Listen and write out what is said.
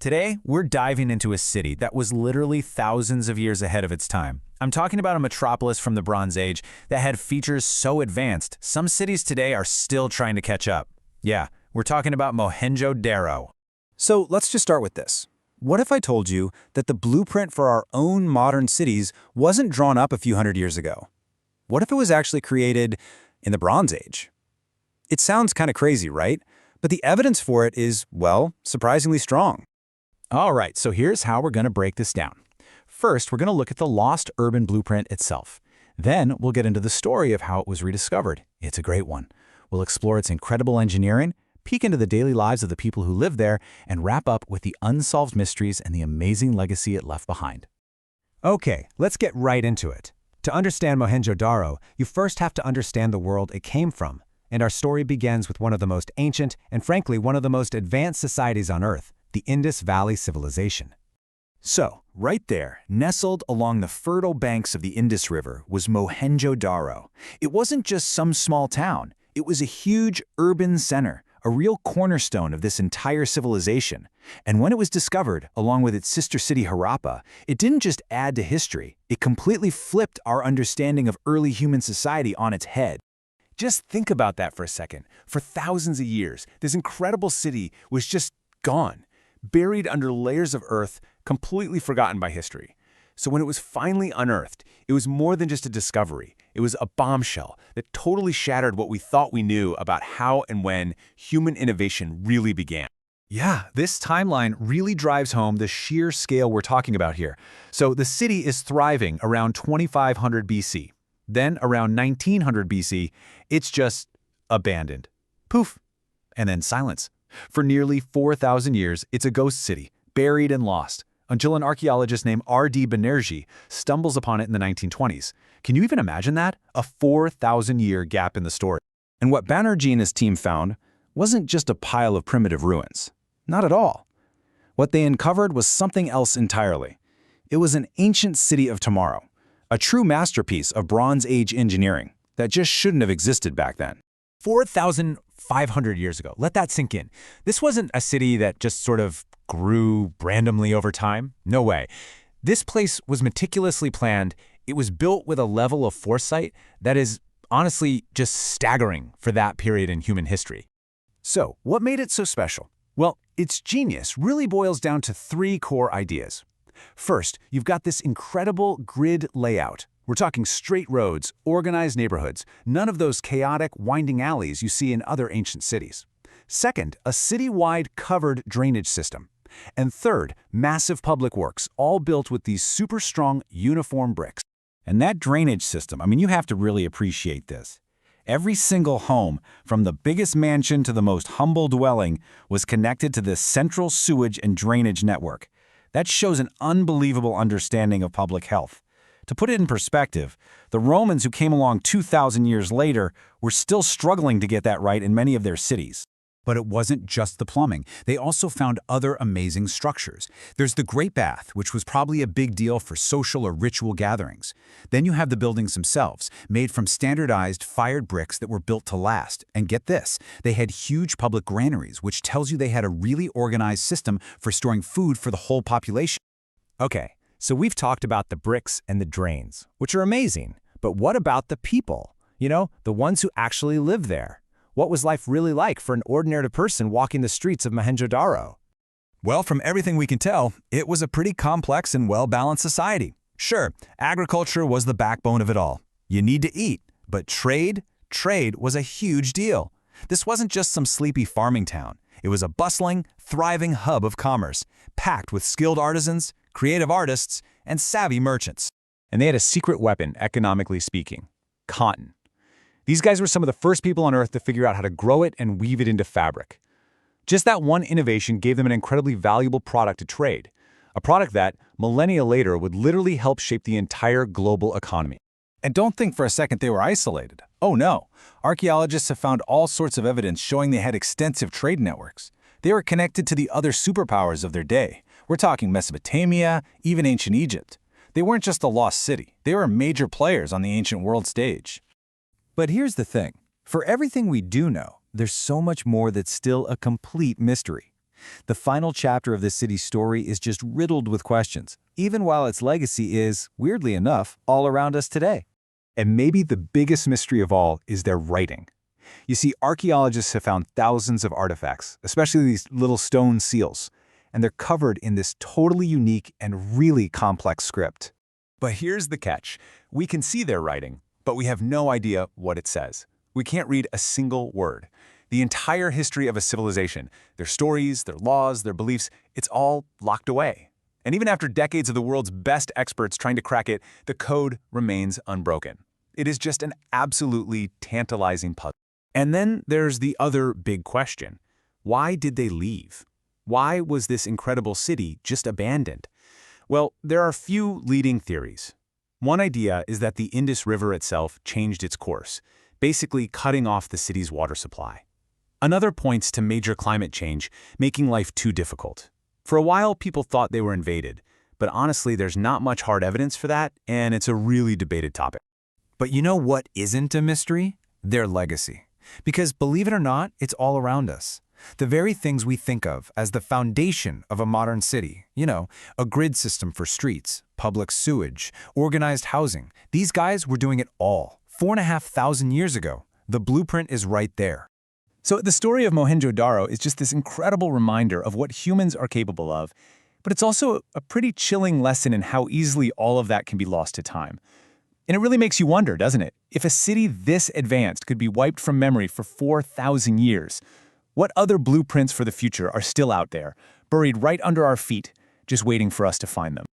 Today, we're diving into a city that was literally thousands of years ahead of its time. I'm talking about a metropolis from the Bronze Age that had features so advanced, some cities today are still trying to catch up. Yeah, we're talking about Mohenjo Daro. So let's just start with this. What if I told you that the blueprint for our own modern cities wasn't drawn up a few hundred years ago? What if it was actually created in the Bronze Age? It sounds kind of crazy, right? But the evidence for it is, well, surprisingly strong. All right, so here's how we're going to break this down. First, we're going to look at the lost urban blueprint itself. Then, we'll get into the story of how it was rediscovered. It's a great one. We'll explore its incredible engineering, peek into the daily lives of the people who live there, and wrap up with the unsolved mysteries and the amazing legacy it left behind. Okay, let's get right into it. To understand Mohenjo Daro, you first have to understand the world it came from. And our story begins with one of the most ancient and frankly one of the most advanced societies on Earth, the Indus Valley Civilization. So, right there, nestled along the fertile banks of the Indus River, was Mohenjo Daro. It wasn't just some small town. It was a huge urban center, a real cornerstone of this entire civilization. And when it was discovered, along with its sister city Harappa, it didn't just add to history, it completely flipped our understanding of early human society on its head. Just think about that for a second. For thousands of years, this incredible city was just gone, buried under layers of earth, completely forgotten by history. So when it was finally unearthed, it was more than just a discovery. It was a bombshell that totally shattered what we thought we knew about how and when human innovation really began. Yeah, this timeline really drives home the sheer scale we're talking about here. So the city is thriving around 2500 BC. Then around 1900 BC, it's just abandoned. Poof, and then silence. For nearly 4,000 years, it's a ghost city, buried and lost, until an archaeologist named R.D. Banerjee stumbles upon it in the 1920s. Can you even imagine that? A 4,000-year gap in the story. And what Banerjee and his team found wasn't just a pile of primitive ruins. Not at all. What they uncovered was something else entirely. It was an ancient city of tomorrow, a true masterpiece of Bronze Age engineering that just shouldn't have existed back then. 4,500 years ago. Let that sink in. This wasn't a city that just sort of grew randomly over time. No way. This place was meticulously planned. It was built with a level of foresight that is honestly just staggering for that period in human history. So, what made it so special? Well, its genius really boils down to three core ideas. First, you've got this incredible grid layout. We're talking straight roads, organized neighborhoods, none of those chaotic, winding alleys you see in other ancient cities. Second, a city-wide covered drainage system. And third, massive public works, all built with these super strong, uniform bricks. And that drainage system, you have to really appreciate this. Every single home, from the biggest mansion to the most humble dwelling, was connected to this central sewage and drainage network. That shows an unbelievable understanding of public health. To put it in perspective, the Romans who came along 2,000 years later were still struggling to get that right in many of their cities. But it wasn't just the plumbing. They also found other amazing structures. There's the Great Bath, which was probably a big deal for social or ritual gatherings. Then you have the buildings themselves, made from standardized fired bricks that were built to last. And get this, they had huge public granaries, which tells you they had a really organized system for storing food for the whole population. Okay, so we've talked about the bricks and the drains, which are amazing. But what about the people? The ones who actually live there. What was life really like for an ordinary person walking the streets of Mohenjo Daro? Well, from everything we can tell, it was a pretty complex and well-balanced society. Sure, agriculture was the backbone of it all. You need to eat, but trade was a huge deal. This wasn't just some sleepy farming town. It was a bustling, thriving hub of commerce, packed with skilled artisans, creative artists, and savvy merchants. And they had a secret weapon, economically speaking: cotton. These guys were some of the first people on Earth to figure out how to grow it and weave it into fabric. Just that one innovation gave them an incredibly valuable product to trade, a product that, millennia later, would literally help shape the entire global economy. And don't think for a second they were isolated. Oh no, archaeologists have found all sorts of evidence showing they had extensive trade networks. They were connected to the other superpowers of their day. We're talking Mesopotamia, even ancient Egypt. They weren't just a lost city. They were major players on the ancient world stage. But here's the thing. For everything we do know, there's so much more that's still a complete mystery. The final chapter of this city's story is just riddled with questions, even while its legacy is, weirdly enough, all around us today. And maybe the biggest mystery of all is their writing. You see, archaeologists have found thousands of artifacts, especially these little stone seals, and they're covered in this totally unique and really complex script. But here's the catch. We can see their writing, but we have no idea what it says. We can't read a single word. The entire history of a civilization, their stories, their laws, their beliefs, it's all locked away. And even after decades of the world's best experts trying to crack it, the code remains unbroken. It is just an absolutely tantalizing puzzle. And then there's the other big question. Why did they leave? Why was this incredible city just abandoned? Well, there are a few leading theories. One idea is that the Indus River itself changed its course, basically cutting off the city's water supply. Another points to major climate change, making life too difficult. For a while, people thought they were invaded, but honestly, there's not much hard evidence for that, and it's a really debated topic. But you know what isn't a mystery? Their legacy. Because believe it or not, it's all around us. The very things we think of as the foundation of a modern city, a grid system for streets, public sewage, organized housing, these guys were doing it all 4,500 years ago. The blueprint is right there. So the story of Mohenjo Daro is just this incredible reminder of what humans are capable of, but it's also a pretty chilling lesson in how easily all of that can be lost to time. And it really makes you wonder, doesn't it? If a city this advanced could be wiped from memory for 4,000 years, what other blueprints for the future are still out there, buried right under our feet, just waiting for us to find them?